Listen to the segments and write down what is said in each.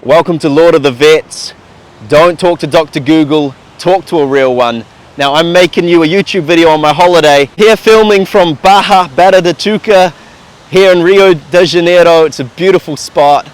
Welcome to Lord of the Vets. Don't talk to Dr. Google, talk to a real one. Now I'm making you a YouTube video on my holiday. Here filming from Barra da Tijuca here in Rio de Janeiro. It's a beautiful spot.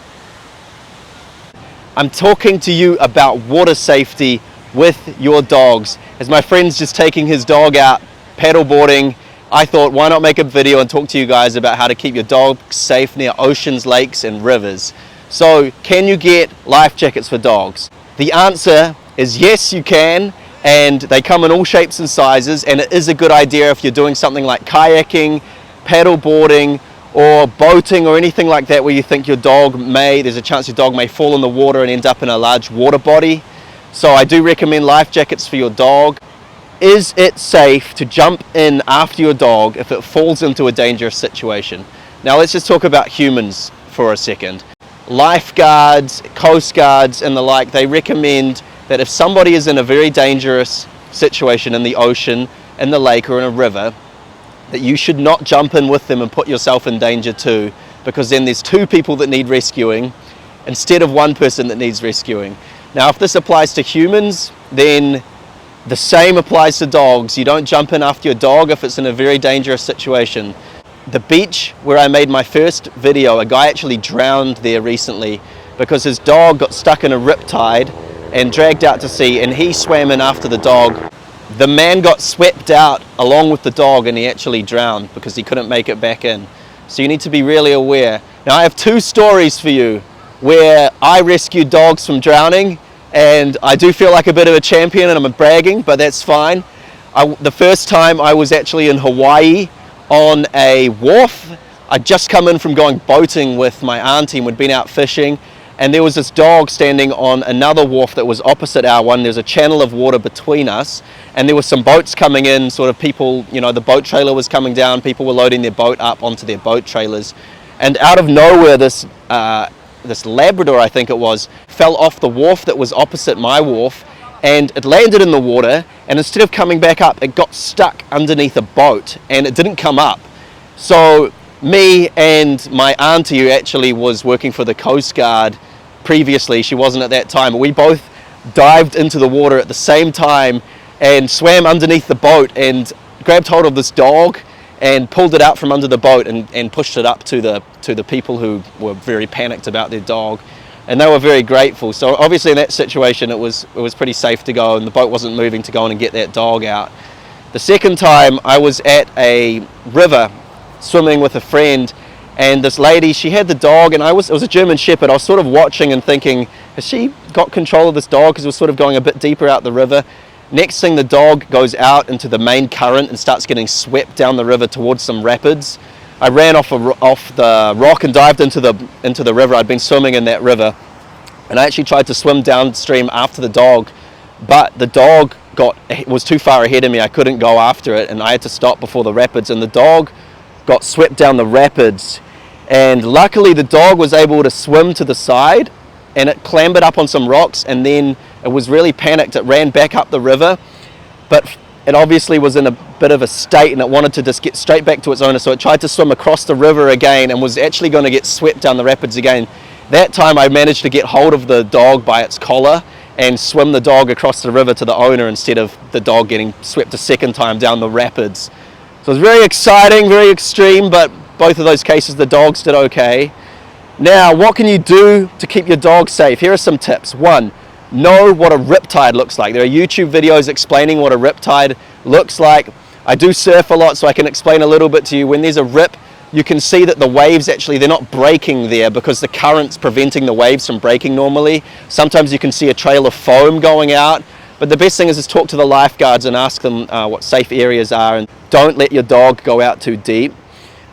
I'm talking to you about water safety with your dogs. As my friend's just taking his dog out paddleboarding, I thought, why not make a video and talk to you guys about how to keep your dog safe near oceans, lakes and rivers. So, can you get life jackets for dogs? The answer is yes, you can, and they come in all shapes and sizes, and it is a good idea if you're doing something like kayaking, paddleboarding, or boating or anything like that where you think there's a chance your dog may fall in the water and end up in a large water body. So I do recommend life jackets for your dog. Is it safe to jump in after your dog if it falls into a dangerous situation? Now let's just talk about humans for a second. Lifeguards, coast guards and the like, they recommend that if somebody is in a very dangerous situation in the ocean, in the lake or in a river, that you should not jump in with them and put yourself in danger too, because then there's two people that need rescuing instead of one person that needs rescuing. Now if this applies to humans, then the same applies to dogs. You don't jump in after your dog if it's in a very dangerous situation. The beach where I made my first video, a guy actually drowned there recently because his dog got stuck in a riptide and dragged out to sea, and he swam in after the dog. The man got swept out along with the dog and he actually drowned because he couldn't make it back in. So you need to be really aware. Now I have two stories for you where I rescued dogs from drowning, and I do feel like a bit of a champion and I'm bragging, but that's fine. The first time I was actually in Hawaii on a wharf. I'd just come in from going boating with my auntie and we'd been out fishing, and there was this dog standing on another wharf that was opposite our one. There's a channel of water between us, and there were some boats coming in, sort of people, the boat trailer was coming down, people were loading their boat up onto their boat trailers, and out of nowhere this Labrador, I think it was, fell off the wharf that was opposite my wharf, and it landed in the water, and instead of coming back up, it got stuck underneath a boat and it didn't come up. So me and my auntie, who actually was working for the Coast Guard previously, she wasn't at that time, we both dived into the water at the same time and swam underneath the boat and grabbed hold of this dog and pulled it out from under the boat and pushed it up to the people who were very panicked about their dog, and they were very grateful. So obviously in that situation it was pretty safe to go, and the boat wasn't moving to go in and get that dog out. The second time I was at a river swimming with a friend, and this lady, she had the dog, and it was a German Shepherd. I was sort of watching and thinking, has she got control of this dog, because it was sort of going a bit deeper out the river. Next thing, the dog goes out into the main current and starts getting swept down the river towards some rapids. I ran off the rock and dived into the river. I'd been swimming in that river, and I actually tried to swim downstream after the dog, but the dog was too far ahead of me. I couldn't go after it, and I had to stop before the rapids, and the dog got swept down the rapids. And luckily the dog was able to swim to the side, and it clambered up on some rocks, and then it was really panicked. It ran back up the river, but it obviously was in a bit of a state and it wanted to just get straight back to its owner, so it tried to swim across the river again and was actually going to get swept down the rapids again. That time I managed to get hold of the dog by its collar and swim the dog across the river to the owner instead of the dog getting swept a second time down the rapids. So it was very exciting, very extreme, but both of those cases the dogs did okay. Now, what can you do to keep your dog safe? Here are some tips. 1, know what a riptide looks like. There are YouTube videos explaining what a riptide looks like. I do surf a lot, so I can explain a little bit to you. When there's a rip, you can see that the waves actually, they're not breaking there because the current's preventing the waves from breaking normally. Sometimes you can see a trail of foam going out, but the best thing is talk to the lifeguards and ask them what safe areas are, and don't let your dog go out too deep.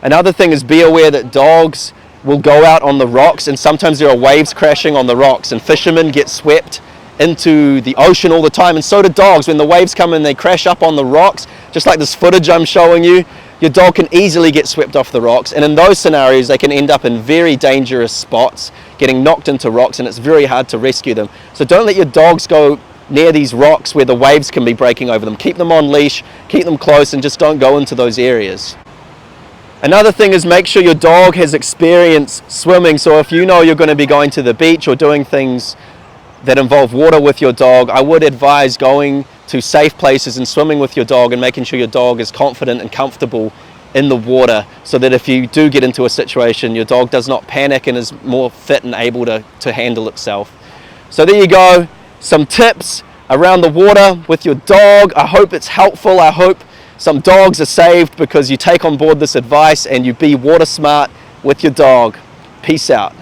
Another thing is be aware that dogs will go out on the rocks, and sometimes there are waves crashing on the rocks, and fishermen get swept into the ocean all the time, and so do dogs. When the waves come in, they crash up on the rocks, just like this footage I'm showing you. Your dog can easily get swept off the rocks, and in those scenarios they can end up in very dangerous spots, getting knocked into rocks, and it's very hard to rescue them. So don't let your dogs go near these rocks where the waves can be breaking over them. Keep them on leash, keep them close, and just don't go into those areas. Another thing is make sure your dog has experience swimming. So if you know you're going to be going to the beach or doing things that involve water with your dog, I would advise going to safe places and swimming with your dog and making sure your dog is confident and comfortable in the water, so that if you do get into a situation, your dog does not panic and is more fit and able to handle itself. So there you go, some tips around the water with your dog. I hope it's helpful. I hope some dogs are saved because you take on board this advice and you be water smart with your dog. Peace out.